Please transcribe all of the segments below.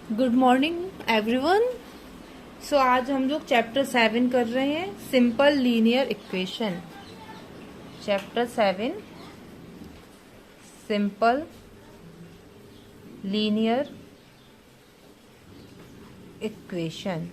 Good morning everyone. सो आज हम लोग चैप्टर 7 कर रहे हैं, simple linear equation. Chapter 7 simple linear equation.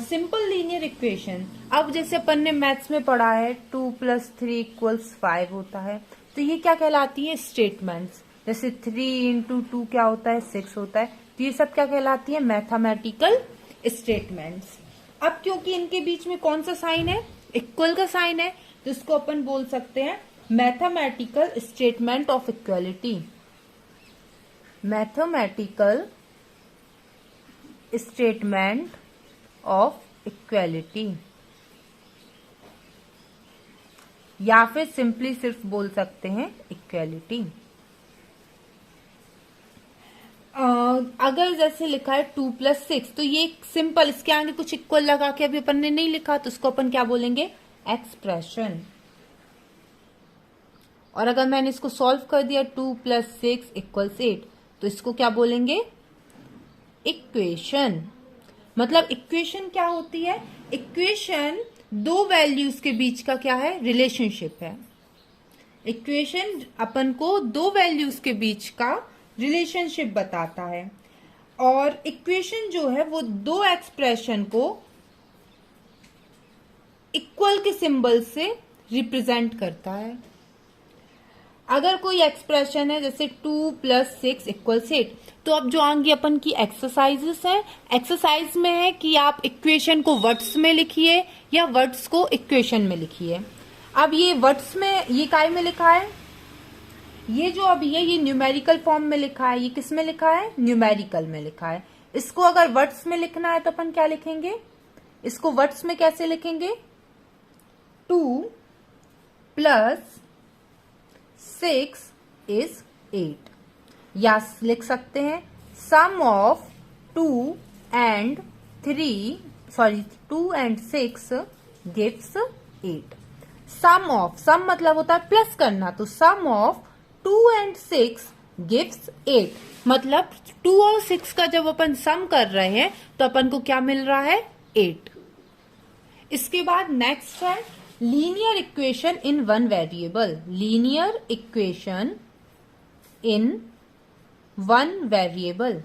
Simple linear equation, अब जैसे अपन ने मैथ्स में पढ़ा है 2 + 3 = 5 होता है, तो ये क्या कहलाती है? स्टेटमेंट्स। जैसे 3 × 2 क्या होता है? 6 होता है। तो ये सब क्या कहलाती है? Mathematical statements. अब क्योंकि इनके बीच में कौन सा साइन है? इक्वल का साइन है, तो इसको अपन बोल सकते हैं mathematical statement of equality. Mathematical statement of equality, या फिर सिंपली सिर्फ बोल सकते हैं इक्वलिटी। अगर जैसे लिखा है 2 + 6, तो ये सिंपल, इसके आगे कुछ इक्वल लगा के अभी अपन ने नहीं लिखा, तो उसको अपन क्या बोलेंगे? एक्सप्रेशन। और अगर मैंने इसको सॉल्व कर दिया 2 + 6 = 8, तो इसको क्या बोलेंगे? इक्वेशन। मतलब इक्वेशन क्या होती है? इक्वेशन दो वैल्यूज के बीच का क्या है? रिलेशनशिप है। इक्वेशन अपन को दो वैल्यूज के बीच का रिलेशनशिप बताता है, और इक्वेशन जो है वो दो एक्सप्रेशन को इक्वल के सिंबल से रिप्रेजेंट करता है। अगर कोई एक्सप्रेशन है जैसे 2 + 6 = 8, तो अब जो आगे अपन की एक्सरसाइजेस है, एक्सरसाइज में है कि आप इक्वेशन को वर्ड्स में लिखिए या वर्ड्स को इक्वेशन में लिखिए। अब ये वर्ड्स में, ये काय में लिखा है? ये जो अभी है ये न्यूमेरिकल फॉर्म में लिखा है। ये किस में लिखा है? न्यूमेरिकल में लिखा है। इसको अगर वर्ड्स में लिखना है तो अपन क्या लिखेंगे? इसको वर्ड्स में कैसे लिखेंगे? 2 + 6 = 8, या लिख सकते हैं sum of 2 and 6 gives 8। Sum of, sum मतलब होता है प्लस करना, तो सम ऑफ 2 and 6 gives 8। मतलब 2 और 6 का जब अपन सम कर रहे हैं तो अपन को क्या मिल रहा है? 8। इसके बाद नेक्स्ट है linear equation in one variable. Linear equation in one variable.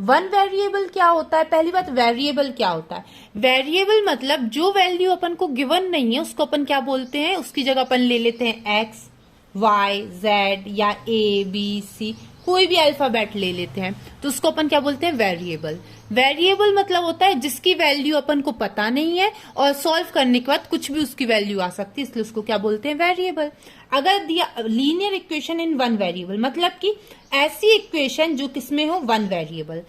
One variable क्या होता है? पहली बात, वेरिएबल क्या होता है? वेरिएबल मतलब जो वैल्यू अपन को गिवन नहीं है उसको अपन क्या बोलते हैं? उसकी जगह अपन ले लेते हैं x, y, z या a, b, c, कोई भी अल्फाबेट ले लेते हैं, तो उसको अपन क्या बोलते हैं? वेरिएबल। वेरिएबल मतलब होता है जिसकी वैल्यू अपन को पता नहीं है और सॉल्व करने के बाद कुछ भी उसकी वैल्यू आ सकती है, इसलिए उसको क्या बोलते हैं? वेरिएबल। अगर दिया linear equation in one variable, मतलब कि ऐसी इक्वेशन जो किसमें हो? वन वेरिएबल,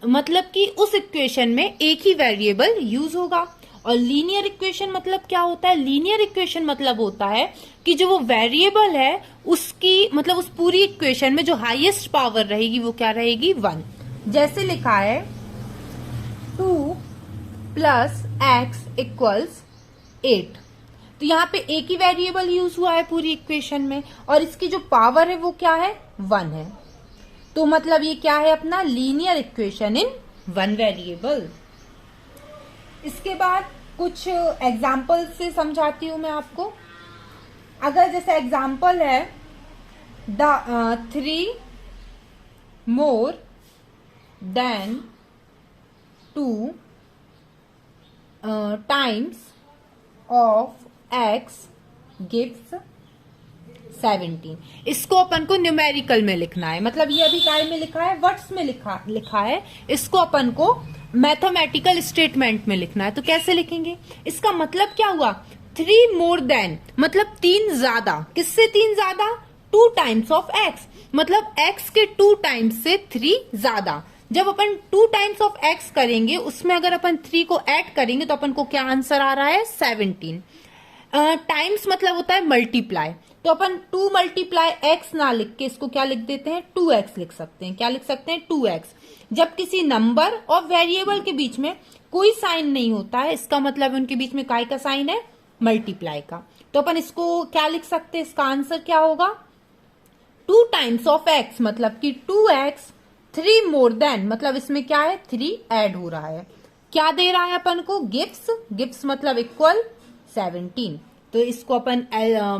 मतलब कि उस इक्वेशन में एक ही वेरिएबल यूज होगा। और लीनियर इक्वेशन मतलब क्या होता है? लीनियर इक्वेशन मतलब होता है कि जो वो वेरिएबल है उसकी, मतलब उस पूरी इक्वेशन में जो हाईएस्ट पावर रहेगी वो क्या रहेगी? 1। जैसे लिखा है 2 + x = 8, तो यहाँ पे एक ही वेरिएबल यूज हुआ है पूरी इक्वेशन में, और इसकी जो पावर है वो क्या है? 1 है। तो मतलब ये क्या है? अपना linear equation in one variable. इसके बाद कुछ एग्जाम्पल से समझाती हूं मैं आपको। अगर जैसे एग्जाम्पल है 3 more than 2 times of x gives 17। इसको अपन को न्यूमेरिकल में लिखना है, मतलब ये अभी काय में लिखा है? वर्ड्स में लिखा है। इसको अपन को मैथमेटिकल स्टेटमेंट में लिखना है, तो कैसे लिखेंगे? इसका मतलब क्या हुआ? 3 more than मतलब 3 ज्यादा। किससे 3 ज्यादा? 2 times of x, मतलब x के 2 टाइम्स से 3 ज्यादा। जब अपन 2 times of x करेंगे, उसमें अगर अपन 3 को ऐड करेंगे तो अपन को क्या आंसर आ रहा है? 17। टाइम्स मतलब होता है मल्टीप्लाई, तो अपन 2 × x ना लिख के इसको क्या लिख देते हैं? 2x लिख सकते हैं। क्या लिख सकते हैं? 2x। जब किसी नंबर और वेरिएबल के बीच में कोई साइन नहीं होता है, इसका मतलब उनके बीच में काय का साइन है? मल्टीप्लाई का। तो अपन इसको क्या लिख सकते हैं? इसका आंसर क्या होगा? 2 times of x, मतलब कि 2x 3 मोर देन मतलब इसमें क्या है, 3 ऐड हो रहा है। क्या दे रहा है अपन को, गिव्स, गिव्स मतलब इक्वल 17। तो इसको अपन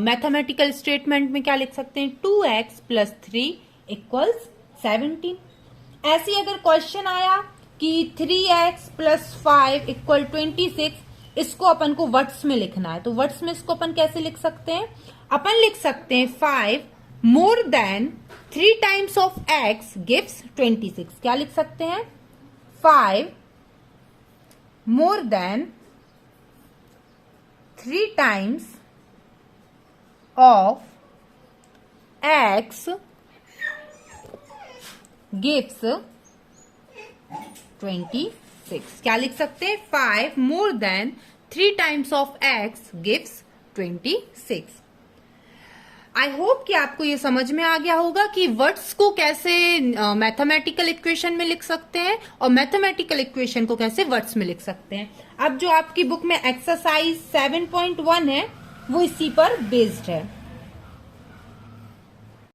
मैथमेटिकल स्टेटमेंट में क्या लिख सकते हैं, 2x प्लस 3 इक्वल्स 17। ऐसे अगर क्वेश्चन आया कि 3x प्लस 5 इक्वल 26, इसको अपन को वर्ड्स में लिखना है, तो वर्ड्स में इसको अपन कैसे लिख सकते हैं, अपन लिख सकते हैं 5 more than 3 times of x gives 26। क्या लिख सकते हैं, 5 more than 3 times of x gives 26। क्या लिख सकते हैं, 5 more than 3 times of x gives 26। I hope कि आपको ये समझ में आ गया होगा कि वर्ड्स को कैसे मैथमेटिकल इक्वेशन में लिख सकते हैं और मैथमेटिकल इक्वेशन को कैसे वर्ड्स में लिख सकते हैं। अब जो आपकी बुक में एक्सरसाइज 7.1 है वो इसी पर बेस्ड है।